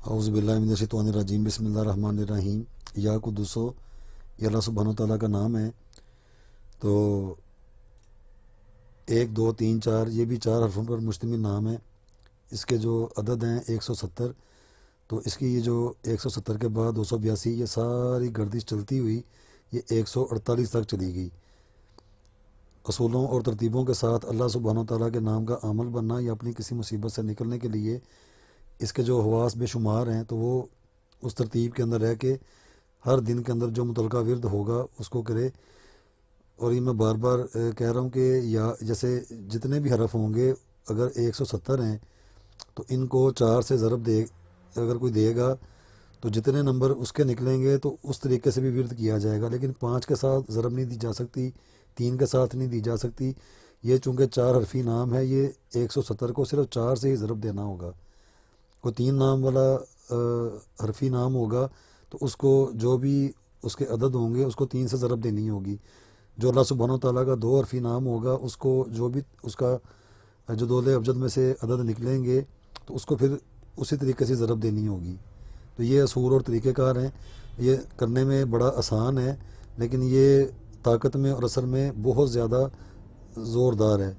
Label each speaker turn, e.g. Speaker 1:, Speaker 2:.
Speaker 1: औज़ु बिल्लाहि मिनश्शैतानिर्रजीम बिस्मिल्लाहिर्रहमानिर्रहीम। या कुद्दुसो, ये अल्लाह सुब्हानो तआला का नाम है। तो 1 2 3 4 ये भी 4 हरफों पर मुश्तमिल नाम है। इसके जो अदद हैं 170। तो इसकी ये जो 170 के बाद 282, ये सारी गर्दिश चलती हुई ये 148 तक चली गई। असूलों और तरतीबों के साथ अल्लाह सुब्हानो तआला के नाम का अमल बनना या अपनी किसी मुसीबत से निकलने के लिए इसके जो हवास बेशुमार हैं, तो वो उस तरतीब के अंदर रह के हर दिन के अंदर जो मुतलका विर्द होगा उसको करे। और ये मैं बार बार कह रहा हूँ कि या जैसे जितने भी हरफ होंगे, अगर 170 हैं तो इनको 4 से ज़रब दे, अगर कोई देगा तो जितने नंबर उसके निकलेंगे तो उस तरीके से भी विर्द किया जाएगा। लेकिन 5 के साथ ज़रब नहीं दी जा सकती, 3 के साथ नहीं दी जा सकती। ये चूँकि 4 हरफी नाम है, ये 170 को सिर्फ 4 से ही ज़रब देना होगा। कोई 3 नाम वाला हरफी नाम होगा तो उसको जो भी उसके अदद होंगे उसको 3 से ज़रब देनी होगी। जो अल्लाह सुब्हानो तआला का 2 हरफी नाम होगा उसको जो भी उसका जो दोले अबजद में से अदद निकलेंगे तो उसको फिर उसी तरीके से ज़रब देनी होगी। तो ये असूल और तरीक़ेकार हैं। ये करने में बड़ा आसान है, लेकिन ये ताकत में और असर में बहुत ज़्यादा ज़ोरदार है।